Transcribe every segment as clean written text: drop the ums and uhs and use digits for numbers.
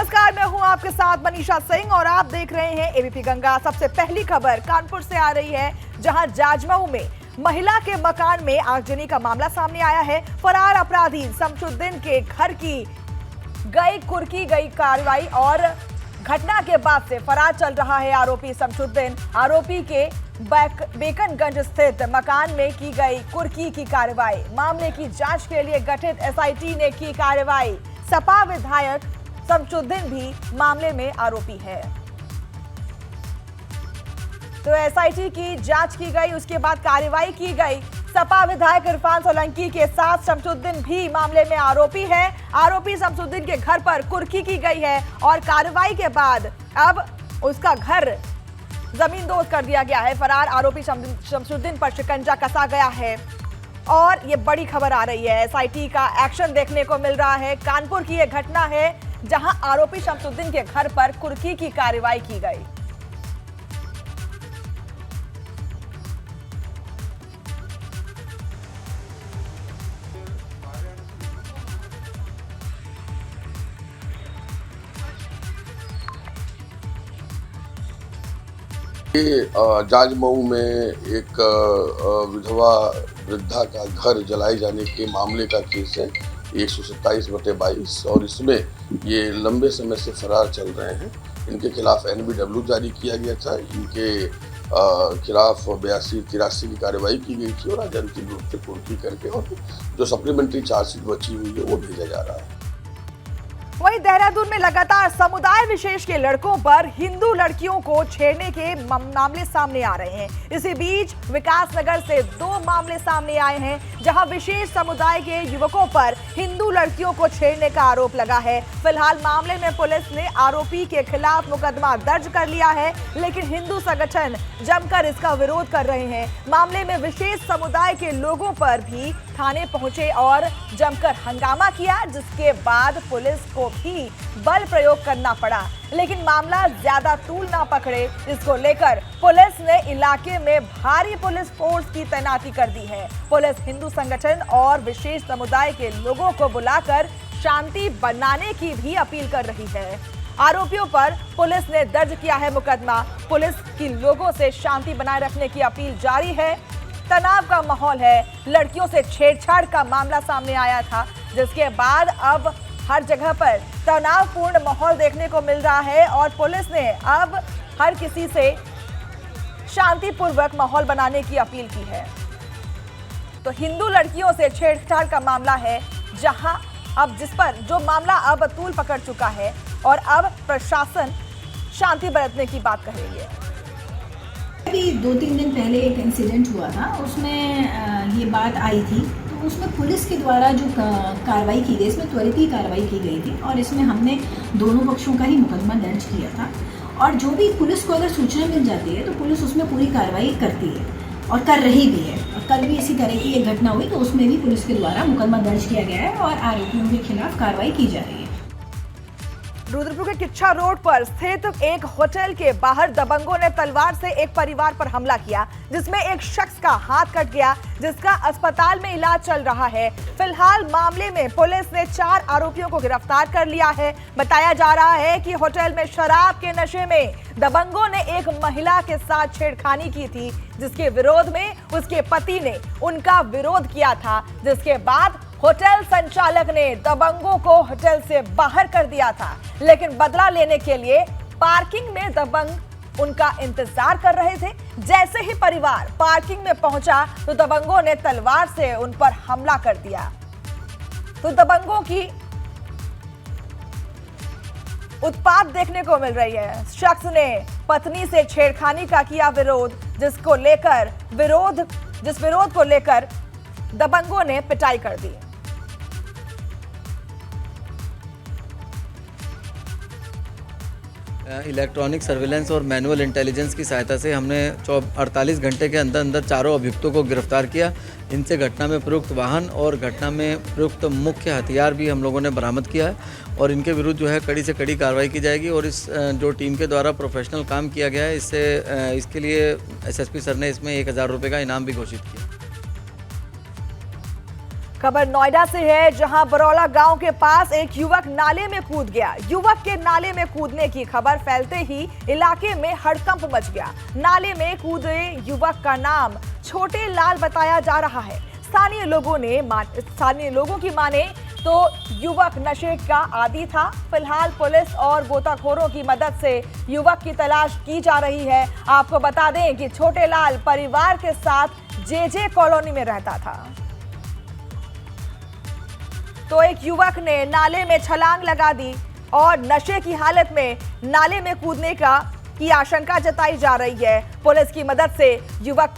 नमस्कार, मैं हूं आपके साथ मनीषा सिंह और आप देख रहे हैं एबीपी गंगा। सबसे पहली खबर कानपुर से आ रही है, जहां जाजमऊ में महिला के मकान में आगजनी का मामला सामने आया है। फरार अपराधी शमसुद्दीन के घर की कुर्की गई कार्रवाई और घटना के बाद से फरार चल रहा है आरोपी शमसुद्दीन। आरोपी के बेकनगंज स्थित मकान में की गई कुर्की की कार्रवाई। मामले की जांच के लिए गठित एसआईटी ने की कार्रवाई। सपा विधायक शमसुद्दीन भी मामले में आरोपी है। तो एसआईटी की जांच की गई, उसके बाद कार्रवाई की गई। सपा विधायक इरफान सोलंकी के साथ शमसुद्दीन भी मामले में आरोपी है। आरोपी शमसुद्दीन के घर पर कुर्की की गई है और कार्रवाई के बाद अब उसका घर जमींदोज कर दिया गया है। फरार आरोपी शमसुद्दीन पर शिकंजा कसा गया है और ये बड़ी खबर आ रही है। एसआईटी का एक्शन देखने को मिल रहा है। कानपुर की यह घटना है, जहां आरोपी शमसुद्दीन के घर पर कुर्की की कार्रवाई की गई। जाजमऊ में एक विधवा वृद्धा का घर जलाए जाने के मामले का केस है 127/22 और इसमें ये लंबे समय से फरार चल रहे हैं। इनके खिलाफ एनबीडब्ल्यू जारी किया गया था। इनके खिलाफ 82-83 की कार्रवाई की गई थी और आज अंतिम रूप से कुर्की करके और जो सप्लीमेंट्री चार्जशीट बची हुई है वो भेजा जा रहा है। वहीं देहरादून में लगातार समुदाय विशेष के लड़कों पर हिंदू लड़कियों को छेड़ने के मामले सामने आ रहे हैं। इसी बीच विकासनगर से 2 मामले सामने आए हैं, जहां विशेष समुदाय के युवकों पर हिंदू लड़कियों को छेड़ने का आरोप लगा है। फिलहाल मामले में पुलिस ने आरोपी के खिलाफ मुकदमा दर्ज कर लिया है, लेकिन हिंदू संगठन जमकर इसका विरोध कर रहे हैं। मामले में विशेष समुदाय के लोगों पर भी थाने पहुंचे और जमकर हंगामा किया, जिसके बाद पुलिस को भी बल प्रयोग करना पड़ा। लेकिन मामला ज्यादा तूल ना पकड़े, इसको लेकर पुलिस ने इलाके में भारी पुलिस फोर्स की तैनाती कर दी है। पुलिस हिंदू संगठन और विशेष समुदाय के लोगों को बुलाकर शांति बनाने की भी अपील कर रही है। आरोपियों पर पुलिस ने दर्ज किया है मुकदमा। पुलिस की लोगों से शांति बनाए रखने की अपील जारी है। तनाव का माहौल है। लड़कियों से छेड़छाड़ का मामला सामने आया था, जिसके बाद अब हर जगह पर तनावपूर्ण माहौल देखने को मिल रहा है और पुलिस ने अब हर किसी से शांतिपूर्वक माहौल बनाने की अपील की है। तो हिंदू लड़कियों से छेड़छाड़ का मामला है, जहां अब जिस पर जो मामला अब तूल पकड़ चुका है और अब प्रशासन शांति बरतने की बात कर रही है। अभी 2-3 दिन पहले एक इंसिडेंट हुआ था, उसमें ये बात आई थी। तो उसमें पुलिस के द्वारा जो कार्रवाई की गई, इसमें त्वरित ही कार्रवाई की गई थी और इसमें हमने दोनों पक्षों का ही मुकदमा दर्ज किया था। और जो भी पुलिस को अगर सूचना मिल जाती है तो पुलिस उसमें पूरी कार्रवाई करती है और कर रही भी है। और कल भी इसी तरह की एक घटना हुई तो उसमें भी पुलिस के द्वारा मुकदमा दर्ज किया गया है और आरोपियों के खिलाफ कार्रवाई की जा रही है। रुद्रपुर के किच्छा रोड पर स्थित एक होटल के बाहर दबंगों ने तलवार से एक परिवार पर हमला किया, जिसमें एक शख्स का हाथ कट गया, जिसका अस्पताल में इलाज चल रहा है। फिलहाल मामले में पुलिस ने 4 आरोपियों को गिरफ्तार कर लिया है। बताया जा रहा है कि होटल में शराब के नशे में दबंगों ने एक महिला के साथ छेड़खानी की थी, जिसके विरोध में उसके पति ने उनका विरोध किया था, जिसके बाद होटल संचालक ने दबंगों को होटल से बाहर कर दिया था। लेकिन बदला लेने के लिए पार्किंग में दबंग उनका इंतजार कर रहे थे। जैसे ही परिवार पार्किंग में पहुंचा तो दबंगों ने तलवार से उन पर हमला कर दिया। तो दबंगों की उत्पात देखने को मिल रही है। शख्स ने पत्नी से छेड़खानी का किया विरोध, जिस विरोध को लेकर दबंगों ने पिटाई कर दी। इलेक्ट्रॉनिक सर्विलेंस और मैनुअल इंटेलिजेंस की सहायता से हमने 48 घंटे के अंदर अंदर चारों अभियुक्तों को गिरफ्तार किया। इनसे घटना में प्रयुक्त वाहन और घटना में प्रयुक्त मुख्य हथियार भी हम लोगों ने बरामद किया है और इनके विरुद्ध जो है कड़ी से कड़ी कार्रवाई की जाएगी। और इस जो टीम के द्वारा प्रोफेशनल काम किया गया है, इसके लिए एसएसपी सर ने इसमें 1000 रुपये का इनाम भी घोषित किया। खबर नोएडा से है, जहां बरौला गांव के पास एक युवक नाले में कूद गया। युवक के नाले में कूदने की खबर फैलते ही इलाके में हड़कंप मच गया। नाले में कूदे युवक का नाम छोटे लाल बताया जा रहा है। स्थानीय लोगों की माने तो युवक नशे का आदी था। फिलहाल पुलिस और गोताखोरों की मदद से युवक की तलाश की जा रही है। आपको बता दें कि छोटे लाल परिवार के साथ जेजे कॉलोनी में रहता था। तो एक युवक ने नाले में छलांग लगा दी और नशे की हालत में नाले में कूदने की आशंका जताई जा रही है। पुलिस की मदद से युवक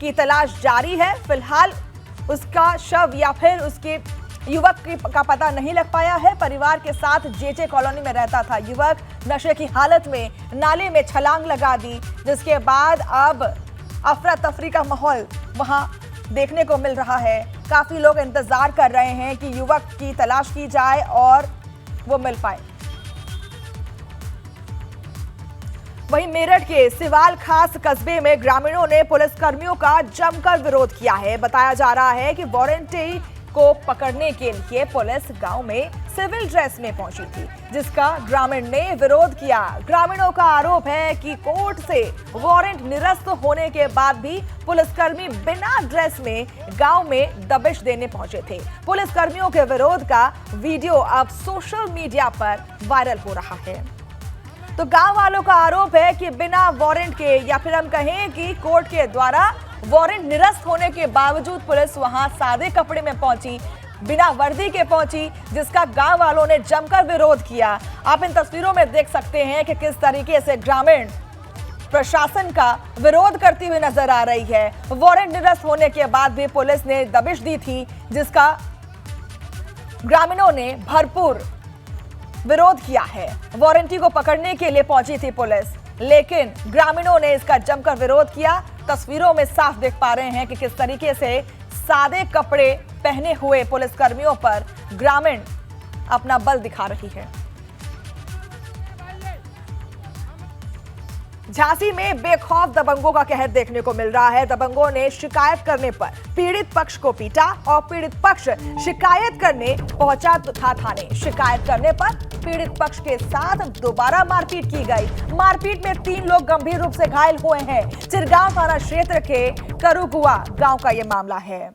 की तलाश जारी है। फिलहाल उसका शव या फिर उसके युवक का पता नहीं लग पाया है। परिवार के साथ जेजे कॉलोनी में रहता था युवक। नशे की हालत में नाले में छलांग लगा दी, जिसके बाद अब अफरा तफरी का माहौल वहां देखने को मिल रहा है। काफी लोग इंतजार कर रहे हैं कि युवक की तलाश की जाए और वो मिल पाए। वहीं मेरठ के सिवाल खास कस्बे में ग्रामीणों ने पुलिसकर्मियों का जमकर विरोध किया है। बताया जा रहा है कि वारंटी को पकड़ने के लिए पुलिस गांव में सिविल ड्रेस में पहुंची थी, जिसका ग्रामीण ने विरोध किया। ग्रामीणों का आरोप है कि कोर्ट से वारंट निरस्त होने के बाद भी पुलिसकर्मी बिना ड्रेस में गांव में दबिश देने पहुंचे थे। पुलिसकर्मियों के विरोध का वीडियो अब सोशल मीडिया पर वायरल हो रहा है। तो गांव वालों का आरोप है कि बिना वारंट के या फिर हम कहें कि कोर्ट के द्वारा वारंट निरस्त होने के बावजूद पुलिस वहां सादे कपड़े में पहुंची, बिना वर्दी के पहुंची, जिसका गांव वालों ने जमकर विरोध किया। आप इन तस्वीरों में देख सकते हैं कि किस तरीके से ग्रामीण प्रशासन का विरोध करती हुई नजर आ रही है। वारंट निरस्त होने के बाद भी पुलिस ने दबिश दी थी, जिसका ग्रामीणों ने भरपूर विरोध किया है। वारंटी को पकड़ने के लिए पहुंची थी पुलिस, लेकिन ग्रामीणों ने इसका जमकर विरोध किया। तस्वीरों में साफ देख पा रहे हैं कि किस तरीके से सादे कपड़े पहने हुए पुलिसकर्मियों पर ग्रामीण अपना बल दिखा रही है। झांसी में बेखौफ दबंगों का कहर देखने को मिल रहा है। दबंगों ने शिकायत करने पर पीड़ित पक्ष को पीटा और पीड़ित पक्ष शिकायत करने पहुंचा था थाने। शिकायत करने पर पीड़ित पक्ष के साथ दोबारा मारपीट की गई। मारपीट में 3 लोग गंभीर रूप से घायल हुए हैं। चिरगांव थाना क्षेत्र के करुकुआ गांव का यह मामला है।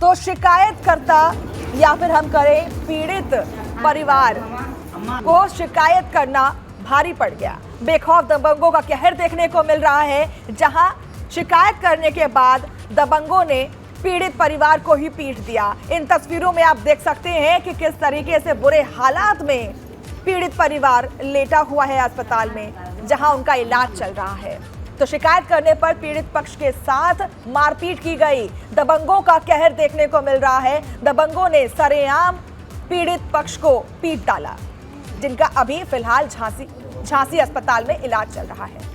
तो शिकायतकर्ता या फिर हम करें पीड़ित परिवार को शिकायत करना भारी पड़ गया। बेखौफ दबंगों का कहर देखने को मिल रहा है, जहां शिकायत करने के बाद दबंगों ने पीड़ित परिवार को ही पीट दिया। इन तस्वीरों में आप देख सकते हैं कि किस तरीके से बुरे हालात में पीड़ित परिवार लेटा हुआ है अस्पताल में, जहां उनका इलाज चल रहा है। तो शिकायत करने पर पीड़ित पक्ष के साथ मारपीट की गई। दबंगों का कहर देखने को मिल रहा है। दबंगों ने सरेआम पीड़ित पक्ष को पीट डाला, जिनका अभी फिलहाल झांसी अस्पताल में इलाज चल रहा है।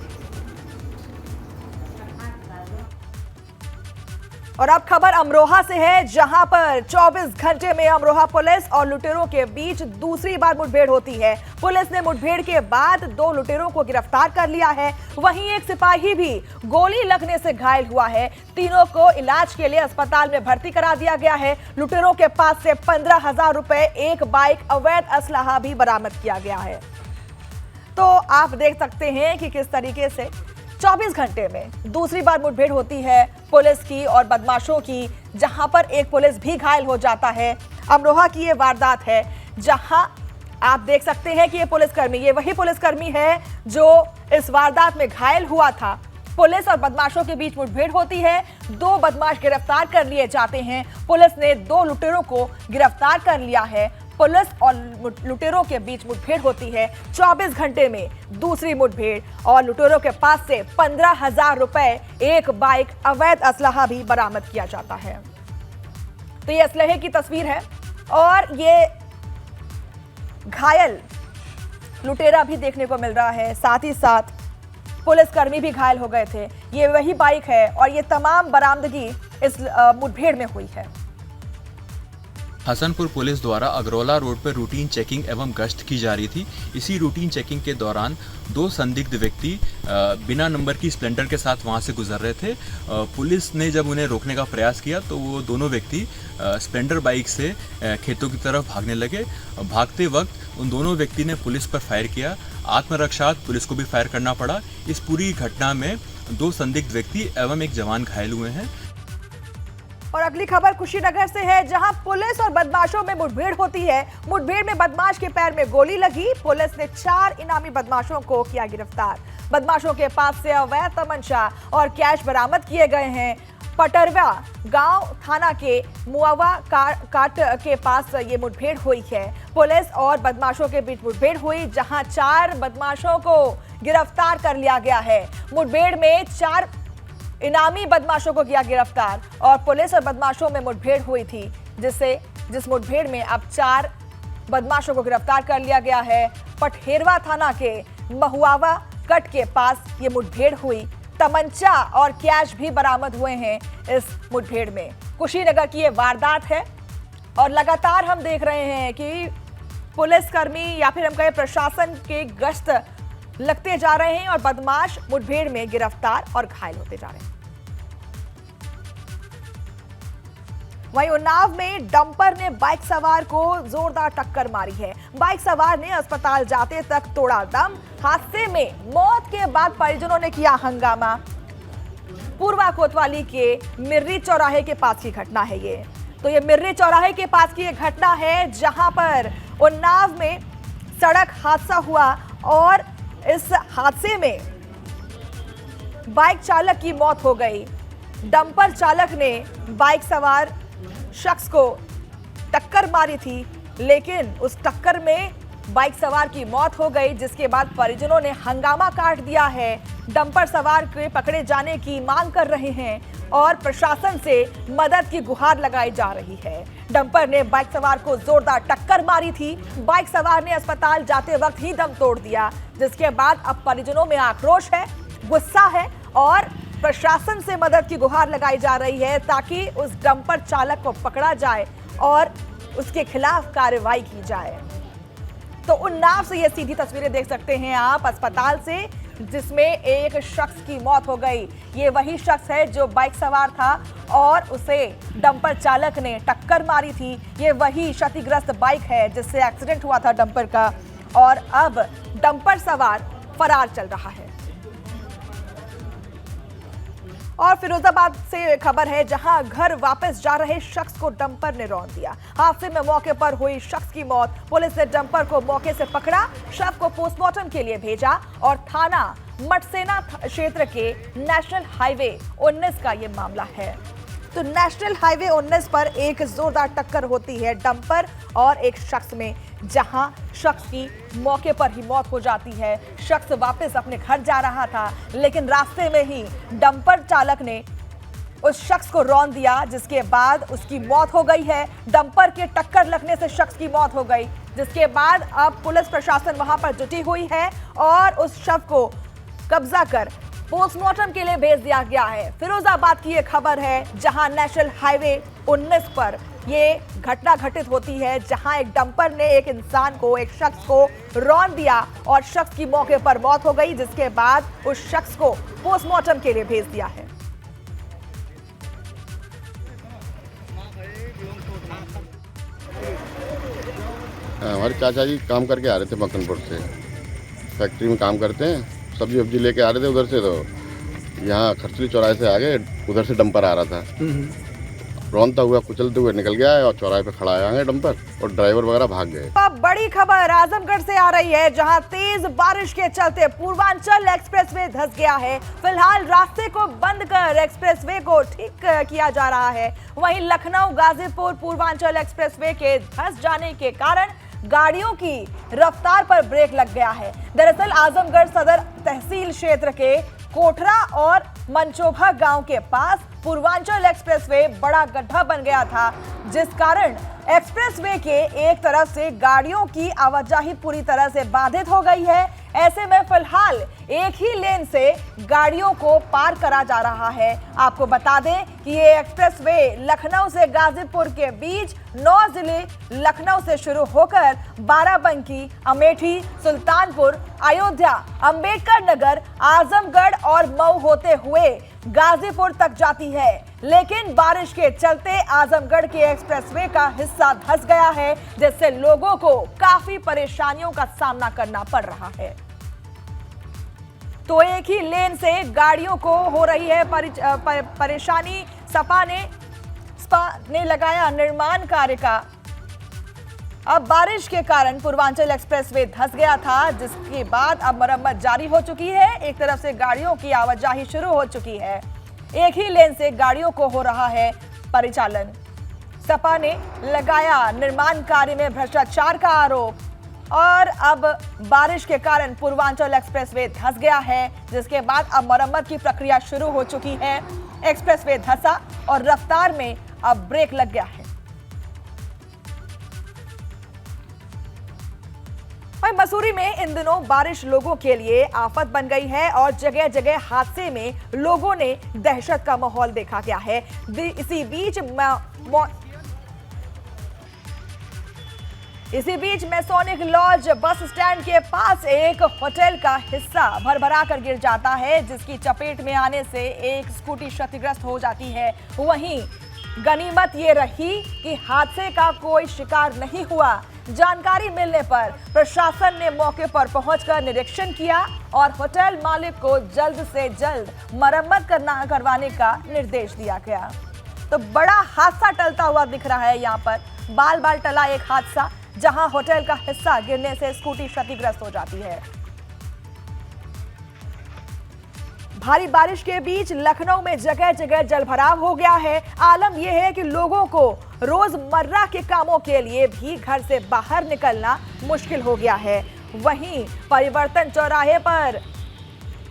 और अब खबर अमरोहा से है, जहां पर 24 घंटे में अमरोहा पुलिस और लुटेरों के बीच दूसरी बार मुठभेड़ होती है। पुलिस ने मुठभेड़ के बाद 2 लुटेरों को गिरफ्तार कर लिया है। वहीं एक सिपाही भी गोली लगने से घायल हुआ है। तीनों को इलाज के लिए अस्पताल में भर्ती करा दिया गया है। लुटेरों के पास से 15,000 रुपए, एक बाइक, अवैध असलाहा भी बरामद किया गया है। तो आप देख सकते हैं कि किस तरीके से 24 घंटे में दूसरी बार मुठभेड़ होती है पुलिस की और बदमाशों की, जहां पर एक पुलिस भी घायल हो जाता है। अमरोहा की ये वारदात है, जहां आप देख सकते हैं कि ये वही पुलिसकर्मी है जो इस वारदात में घायल हुआ था। पुलिस और बदमाशों के बीच मुठभेड़ होती है। 2 बदमाश गिरफ्तार कर लिए जाते हैं। पुलिस ने 2 लुटेरों को गिरफ्तार कर लिया है। पुलिस और लुटेरों के बीच मुठभेड़ होती है। 24 घंटे में दूसरी मुठभेड़ और लुटेरों के पास से 15,000 रुपए, एक बाइक, अवैध असलाहा भी बरामद किया जाता है। तो ये असलहे की तस्वीर है और ये घायल लुटेरा भी देखने को मिल रहा है। साथ ही साथ पुलिसकर्मी भी घायल हो गए थे। ये वही बाइक है और ये तमाम बरामदगी इस मुठभेड़ में हुई है। हसनपुर पुलिस द्वारा अगरौला रोड पर रूटीन चेकिंग एवं गश्त की जा रही थी। इसी रूटीन चेकिंग के दौरान दो संदिग्ध व्यक्ति बिना नंबर की स्प्लेंडर के साथ वहां से गुजर रहे थे। पुलिस ने जब उन्हें रोकने का प्रयास किया तो वो दोनों व्यक्ति स्प्लेंडर बाइक से खेतों की तरफ भागने लगे। भागते वक्त उन दोनों व्यक्ति ने पुलिस पर फायर किया। आत्मरक्षार्थ पुलिस को भी फायर करना पड़ा। इस पूरी घटना में दो संदिग्ध व्यक्ति एवं एक जवान घायल हुए हैं। और अगली खबर कुशीनगर से है, जहां पुलिस और बदमाशों में मुठभेड़ होती है। मुठभेड़ में बदमाश के पैर में गोली लगी। पुलिस ने 4 इनामी बदमाशों को किया गिरफ्तार। बदमाशों के पास से अवैध तमंचा और कैश बरामद किए गए हैं। पटरवा गांव थाना के मुआवा काट के पास ये मुठभेड़ हुई है। पुलिस और बदमाशों के बीच मुठभेड़ हुई, जहां 4 बदमाशों को गिरफ्तार कर लिया गया है। मुठभेड़ में 4 इनामी बदमाशों को किया गिरफ्तार और पुलिस और बदमाशों में मुठभेड़ हुई थी, जिस मुठभेड़ में अब 4 बदमाशों को गिरफ्तार कर लिया गया है। पटहेरवा थाना के महुआवा कट के पास ये मुठभेड़ हुई। तमंचा और कैश भी बरामद हुए हैं इस मुठभेड़ में। कुशीनगर की ये वारदात है और लगातार हम देख रहे हैं कि पुलिसकर्मी या फिर हम कहें प्रशासन के गश्त लगते जा रहे हैं और बदमाश मुठभेड़ में गिरफ्तार और घायल होते जा रहे हैं। वहीं उन्नाव में डंपर ने बाइक सवार को जोरदार टक्कर मारी है। बाइक सवार ने अस्पताल जाते तक तोड़ा दम। हादसे में मौत के बाद परिजनों ने किया हंगामा। पूर्वा कोतवाली के मिर्री चौराहे के पास की घटना है ये। तो ये मिर्री चौराहे के पास की घटना है, जहां पर उन्नाव में सड़क हादसा हुआ और इस हादसे में बाइक चालक की मौत हो गई। डंपर चालक ने बाइक सवार शख्स को टक्कर मारी थी, लेकिन उस टक्कर में बाइक सवार की मौत हो गई, जिसके बाद परिजनों ने हंगामा काट दिया है। डंपर सवार के पकड़े जाने की मांग कर रहे हैं और प्रशासन से मदद की गुहार लगाई जा रही है। डंपर ने बाइक सवार को जोरदार टक्कर मारी थी। बाइक सवार ने अस्पताल जाते वक्त ही दम तोड़ दिया, जिसके बाद अब परिजनों में आक्रोश है, गुस्सा है और प्रशासन से मदद की गुहार लगाई जा रही है ताकि उस डंपर चालक को पकड़ा जाए और उसके खिलाफ कार्रवाई की जाए। तो उन्नाव से ये सीधी तस्वीरें देख सकते हैं आप अस्पताल से, जिसमें एक शख्स की मौत हो गई। ये वही शख्स है जो बाइक सवार था और उसे डंपर चालक ने टक्कर मारी थी। ये वही क्षतिग्रस्त बाइक है जिससे एक्सीडेंट हुआ था डंपर का और अब डंपर सवार फरार चल रहा है। और फिरोजाबाद से खबर है, जहां घर वापस जा रहे शख्स को डंपर ने रौंद दिया। हादसे में मौके पर हुई शख्स की मौत। पुलिस ने डंपर को मौके से पकड़ा, शव को पोस्टमार्टम के लिए भेजा और थाना मटसेना क्षेत्र के नेशनल हाईवे 19 का ये मामला है। तो नेशनल हाईवे 19 पर एक जोरदार टक्कर होती है डंपर और एक शख्स में, जहां शख्स की मौके पर ही मौत हो जाती है। शख्स वापस अपने घर जा रहा था, लेकिन रास्ते में ही डंपर चालक ने उस शख्स को रौंद दिया, जिसके बाद उसकी मौत हो गई है। डंपर के टक्कर लगने से शख्स की मौत हो गई, जिसके बाद अब पुलिस प्रशासन वहां पर जुटी हुई है और उस शव को कब्जा कर पोस्टमार्टम के लिए भेज दिया गया है। फिरोजाबाद की ये खबर है, जहां नेशनल हाईवे 19 पर ये घटना घटित होती है, जहां एक डंपर ने एक इंसान को, एक शख्स को रौंद दिया और शख्स की मौके पर मौत हो गई, जिसके बाद उस शख्स को पोस्टमार्टम के लिए भेज दिया है। हमारे चाचा जी काम करके आ रहे थे मक्खनपुर से, फैक्ट्री में काम करते हैं। सब्जी वब्जी लेके आ रहे थे उधर से, तो यहाँ खरचली चौराहे से आ गए, उधर से डंपर आ रहा था। रौंदता हुआ कुचलते हुए निकल गया है और चौराहे पे खड़ा आया है डंपर और ड्राइवर वगैरह भाग गए। अब बड़ी खबर आजमगढ़ से आ रही है, जहां तेज बारिश के चलते पूर्वांचल एक्सप्रेसवे धंस गया है। फिलहाल रास्ते को बंद कर एक्सप्रेसवे को ठीक किया जा रहा है। वहीं लखनऊ गाजीपुर पूर्वांचल एक्सप्रेसवे के धंस जाने के कारण गाड़ियों की रफ्तार पर ब्रेक लग गया है। दरअसल आजमगढ़ सदर तहसील क्षेत्र के कोठरा और मंचोभा गांव के पास पूर्वांचल एक्सप्रेसवे बड़ा गड्ढा बन गया था, जिस कारण एक्सप्रेसवे के एक तरफ से गाड़ियों की आवाजाही पूरी तरह से बाधित हो गई है। ऐसे में फिलहाल एक ही लेन से गाड़ियों को पार करा जा रहा है। आपको बता दें कि ये एक्सप्रेसवे लखनऊ से गाजीपुर के बीच 9 जिले लखनऊ से शुरू होकर बाराबंकी, अमेठी, सुल्तानपुर, अयोध्या, अंबेडकर नगर, आजमगढ़ और मऊ होते हुए गाजीपुर तक जाती है। लेकिन बारिश के चलते आजमगढ़ के एक्सप्रेसवे का हिस्सा धंस गया है, जिससे लोगों को काफी परेशानियों का सामना करना पड़ रहा है। तो एक ही लेन से गाड़ियों को हो रही है परेशानी। सपा ने लगाया निर्माण कार्य का। अब बारिश के कारण पूर्वांचल एक्सप्रेसवे धंस गया था, जिसके बाद अब मरम्मत जारी हो चुकी है। एक तरफ से गाड़ियों की आवाजाही शुरू हो चुकी है, एक ही लेन से गाड़ियों को हो रहा है परिचालन। सपा ने लगाया निर्माण कार्य में भ्रष्टाचार का आरोप, और अब बारिश के कारण पूर्वांचल एक्सप्रेसवे धंस गया है, जिसके बाद अब मरम्मत की प्रक्रिया शुरू हो चुकी है। एक्सप्रेसवे धंसा और रफ्तार में अब ब्रेक लग गया है। मसूरी में इन दिनों बारिश लोगों के लिए आफत बन गई है और जगह जगह हादसे में लोगों ने दहशत का माहौल देखा गया है। इसी बीच मैसोनिक लॉज बस स्टैंड के पास एक होटल का हिस्सा भरभरा कर गिर जाता है, जिसकी चपेट में आने से एक स्कूटी क्षतिग्रस्त हो जाती है। वहीं गनीमत ये रही कि हादसे का कोई शिकार नहीं हुआ। जानकारी मिलने पर प्रशासन ने मौके पर पहुंचकर निरीक्षण किया और होटल मालिक को जल्द से जल्द मरम्मत करवाने का निर्देश दिया गया। तो बड़ा हादसा टलता हुआ दिख रहा है। यहाँ पर बाल बाल टला एक हादसा, जहां होटल का हिस्सा गिरने से स्कूटी क्षतिग्रस्त हो जाती है। भारी बारिश के बीच लखनऊ में जगह जगह जलभराव हो गया है। आलम यह है कि लोगों को रोजमर्रा के कामों के लिए भी घर से बाहर निकलना मुश्किल हो गया है। वहीं परिवर्तन चौराहे पर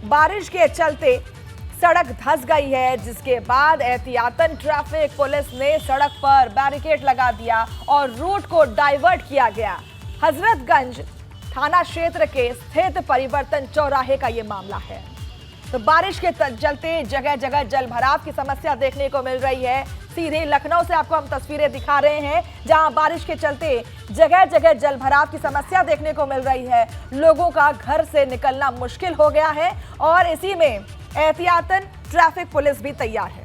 बारिश के चलते सड़क धंस गई है, जिसके बाद एहतियातन ट्रैफिक पुलिस ने सड़क पर बैरिकेड लगा दिया और रूट को डाइवर्ट किया गया। हजरतगंज थाना क्षेत्र के स्थित परिवर्तन चौराहे का यह मामला है। तो बारिश के चलते जगह जगह जलभराव की समस्या देखने को मिल रही है। सीधे लखनऊ से आपको हम तस्वीरें दिखा रहे हैं, जहां बारिश के चलते जगह जगह जलभराव की समस्या देखने को मिल रही है। लोगों का घर से निकलना मुश्किल हो गया है और इसी में एहतियातन ट्रैफिक पुलिस भी तैयार है।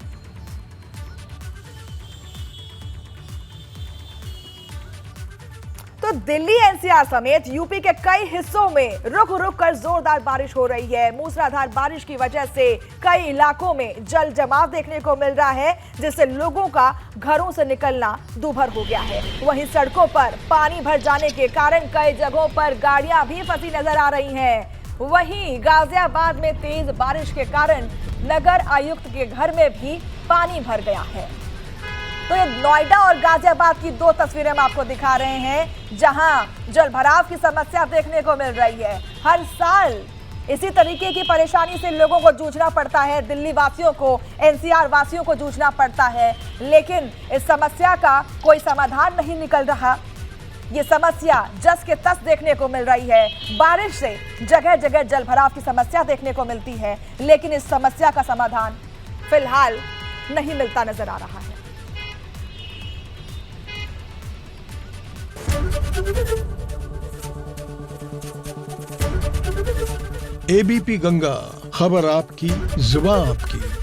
तो दिल्ली एनसीआर समेत यूपी के कई हिस्सों में रुक रुक कर जोरदार बारिश हो रही है। मूसलाधार बारिश की वजह से कई इलाकों में जल जमाव देखने को मिल रहा है, जिससे लोगों का घरों से निकलना दूभर हो गया है। वहीं सड़कों पर पानी भर जाने के कारण कई जगहों पर गाड़ियां भी फंसी नजर आ रही हैं। वहीं गाजियाबाद में तेज बारिश के कारण नगर आयुक्त के घर में भी पानी भर गया है। तो ये नोएडा और गाजियाबाद की दो तस्वीरें हम आपको दिखा रहे हैं, जहां जलभराव की समस्या देखने को मिल रही है। हर साल इसी तरीके की परेशानी से लोगों को जूझना पड़ता है, दिल्ली वासियों को, एनसीआर वासियों को जूझना पड़ता है, लेकिन इस समस्या का कोई समाधान नहीं निकल रहा। ये समस्या जस के तस देखने को मिल रही है। बारिश से जगह जगह जलभराव की समस्या देखने को मिलती है, लेकिन इस समस्या का समाधान फिलहाल नहीं मिलता नजर आ रहा है। एबीपी गंगा, खबर आपकी, जुबान आपकी।